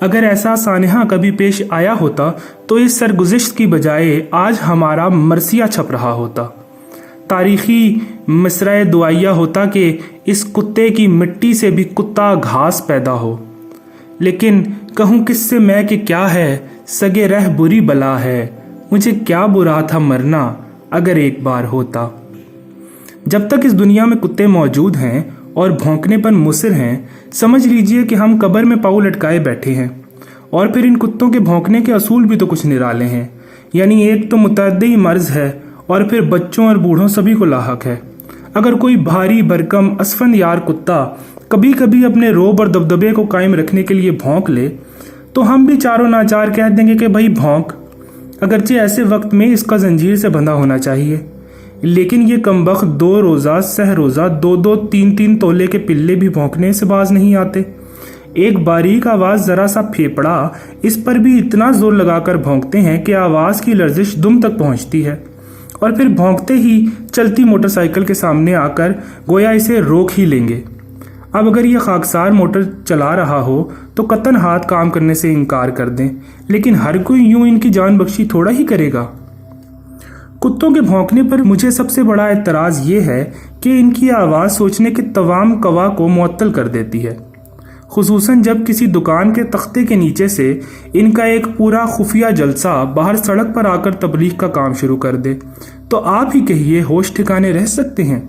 اگر ایسا سانحہ کبھی پیش آیا ہوتا تو اس سرگزشت کی بجائے آج ہمارا مرثیہ چھپ رہا ہوتا، تاریخی مصرع دعائیہ ہوتا کہ اس کتے کی مٹی سے بھی کتا گھاس پیدا ہو۔ لیکن کہوں کس سے میں کہ کیا ہے، سگے رہ بری بلا ہے، مجھے کیا برا تھا مرنا اگر ایک بار ہوتا۔ جب تک اس دنیا میں کتے موجود ہیں اور بھونکنے پر مصر ہیں، سمجھ لیجئے کہ ہم قبر میں پاؤں لٹکائے بیٹھے ہیں۔ اور پھر ان کتوں کے بھونکنے کے اصول بھی تو کچھ نرالے ہیں، یعنی ایک تو متعدی مرض ہے اور پھر بچوں اور بوڑھوں سبھی کو لاحق ہے۔ اگر کوئی بھاری بھرکم اسفند یار کتا کبھی کبھی اپنے روب اور دبدبے کو قائم رکھنے کے لیے بھونک لے تو ہم بھی چاروں ناچار کہہ دیں گے کہ بھائی بھونک، اگرچہ ایسے وقت میں اس کا زنجیر سے بندھا ہونا چاہیے۔ لیکن یہ کمبخت 2 روزہ سہ روزہ 2 3 تولے کے پلے بھی بھونکنے سے باز نہیں آتے۔ ایک باریک آواز ذرا سا پھیپڑا، اس پر بھی اتنا زور لگا کر بھونکتے ہیں کہ آواز کی لرزش دم تک پہنچتی ہے، اور پھر بھونکتے ہی چلتی موٹر سائیکل کے سامنے آ کر گویا اسے روک ہی لیں گے۔ اب اگر یہ خاکسار موٹر چلا رہا ہو تو قطعاً ہاتھ کام کرنے سے انکار کر دیں، لیکن ہر کوئی یوں ان کی جان بخشی تھوڑا ہی کرے گا۔ کتوں کے بھونکنے پر مجھے سب سے بڑا اعتراض یہ ہے کہ ان کی آواز سوچنے کے تمام قوا کو معطل کر دیتی ہے، خصوصاً جب کسی دکان کے تختے کے نیچے سے ان کا ایک پورا خفیہ جلسہ باہر سڑک پر آ کر تبلیغ کا کام شروع کر دے تو آپ ہی کہیے ہوش ٹھکانے رہ سکتے ہیں؟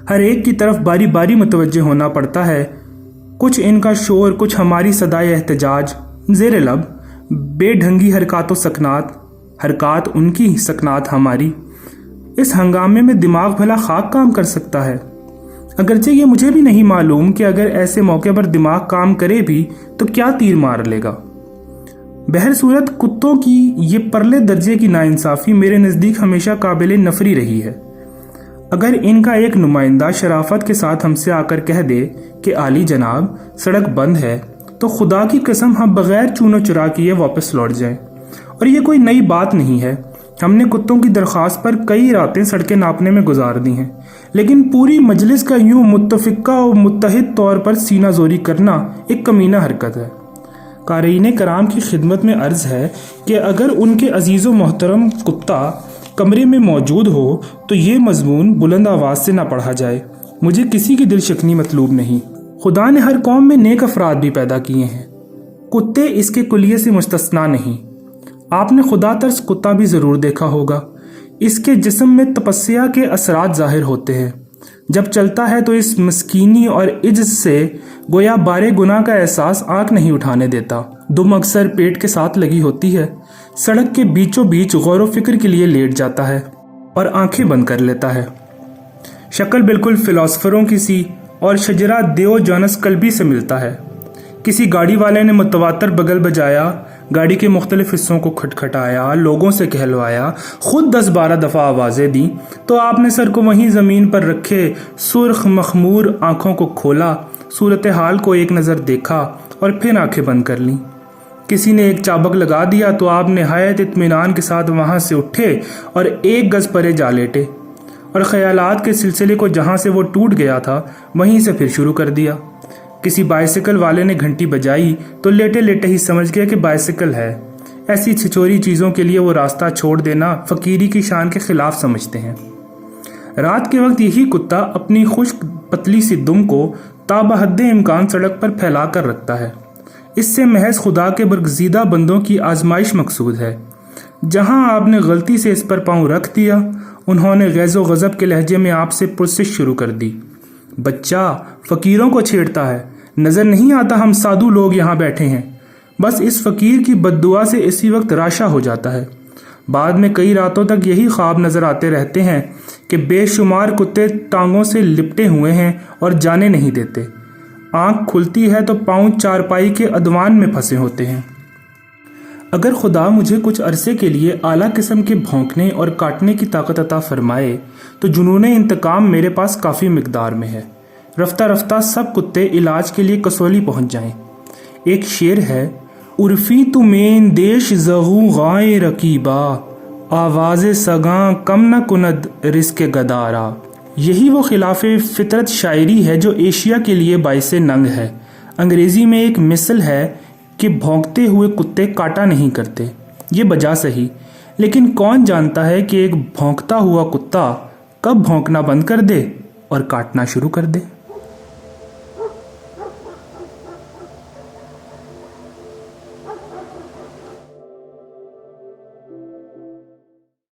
ہر ایک کی طرف باری باری متوجہ ہونا پڑتا ہے، کچھ ان کا شور، کچھ ہماری صدائے احتجاج، زیر لب بے ڈھنگی حرکات و سکنات، حرکات ان کی، سکنات ہماری۔ اس ہنگامے میں دماغ بھلا خاک کام کر سکتا ہے؟ اگرچہ یہ مجھے بھی نہیں معلوم کہ اگر ایسے موقع پر دماغ کام کرے بھی تو کیا تیر مار لے گا۔ بہر صورت کتوں کی یہ پرلے درجے کی ناانصافی میرے نزدیک ہمیشہ قابل نفری رہی ہے۔ اگر ان کا ایک نمائندہ شرافت کے ساتھ ہم سے آ کر کہہ دے کہ عالی جناب سڑک بند ہے، تو خدا کی قسم ہم بغیر چون و چرا کیے واپس لوٹ جائیں۔ اور یہ کوئی نئی بات نہیں ہے، ہم نے کتوں کی درخواست پر کئی راتیں سڑکیں ناپنے میں گزار دی ہیں، لیکن پوری مجلس کا یوں متفقہ و متحد طور پر سینہ زوری کرنا ایک کمینہ حرکت ہے۔ قارئین کرام کی خدمت میں عرض ہے کہ اگر ان کے عزیز و محترم کتا کمرے میں موجود ہو تو یہ مضمون بلند آواز سے نہ پڑھا جائے۔ مجھے کسی کی دل شکنی مطلوب نہیں۔ خدا نے ہر قوم میں نیک افراد بھی پیدا کیے ہیں، کتے اس کے کلیے سے مستثنا نہیں۔ آپ نے خدا ترس کتا بھی ضرور دیکھا ہوگا، اس کے جسم میں تپسیا کے اثرات ظاہر ہوتے ہیں، جب چلتا ہے تو اس مسکینی اور عجز سے گویا بارے گناہ کا احساس آنکھ نہیں اٹھانے دیتا۔ دم اکثر پیٹ کے ساتھ لگی ہوتی ہے، سڑک کے بیچوں بیچ غور و فکر کے لیے لیٹ جاتا ہے اور آنکھیں بند کر لیتا ہے۔ شکل بالکل فلاسفروں کی سی اور شجرہ دیو جانس کلبی سے ملتا ہے۔ کسی گاڑی والے نے متواتر بگل بجایا، گاڑی کے مختلف حصوں کو کھٹکھٹایا، لوگوں سے کہلوایا، خود 10-12 دفعہ آوازیں دیں تو آپ نے سر کو وہیں زمین پر رکھے سرخ مخمور آنکھوں کو کھولا، صورتحال کو ایک نظر دیکھا اور پھر آنکھیں بند کر لیں۔ کسی نے ایک چابک لگا دیا تو آپ نہایت اطمینان کے ساتھ وہاں سے اٹھے اور 1 گز پرے جا لیٹے، اور خیالات کے سلسلے کو جہاں سے وہ ٹوٹ گیا تھا وہیں سے پھر شروع کر دیا۔ کسی بائسیکل والے نے گھنٹی بجائی تو لیٹے لیٹے ہی سمجھ گیا کہ بائسیکل ہے۔ ایسی چھچوری چیزوں کے لیے وہ راستہ چھوڑ دینا فقیری کی شان کے خلاف سمجھتے ہیں۔ رات کے وقت یہی کتا اپنی خشک پتلی سی دم کو تا بحد امکان سڑک پر پھیلا کر رکھتا ہے۔ اس سے محض خدا کے برگزیدہ بندوں کی آزمائش مقصود ہے۔ جہاں آپ نے غلطی سے اس پر پاؤں رکھ دیا، انہوں نے غیظ و غضب کے لہجے میں آپ سے پرسش شروع کر دی۔ بچہ فقیروں کو چھیڑتا ہے، نظر نہیں آتا ہم سادھو لوگ یہاں بیٹھے ہیں؟ بس اس فقیر کی بددعا سے اسی وقت راشا ہو جاتا ہے۔ بعد میں کئی راتوں تک یہی خواب نظر آتے رہتے ہیں کہ بے شمار کتے ٹانگوں سے لپٹے ہوئے ہیں اور جانے نہیں دیتے۔ آنکھ کھلتی ہے تو پاؤں چارپائی کے ادوان میں پھنسے ہوتے ہیں۔ اگر خدا مجھے کچھ عرصے کے لیے اعلیٰ قسم کے بھونکنے اور کاٹنے کی طاقت عطا فرمائے تو جنون انتقام میرے پاس کافی مقدار میں ہے۔ رفتہ رفتہ سب کتے علاج کے لیے کسولی پہنچ جائیں۔ ایک شعر ہے، عرفی تو مین دیش زغو غائے رقیبا، آواز سگاں کم نہ کند رزق گدارا۔ یہی وہ خلاف فطرت شاعری ہے جو ایشیا کے لیے باعث ننگ ہے۔ انگریزی میں ایک مثل ہے کہ بھونکتے ہوئے کتے کاٹا نہیں کرتے، یہ بجا صحیح، لیکن کون جانتا ہے کہ ایک بھونکتا ہوا کتا کب بھونکنا بند کر دے اور کاٹنا شروع کر دے۔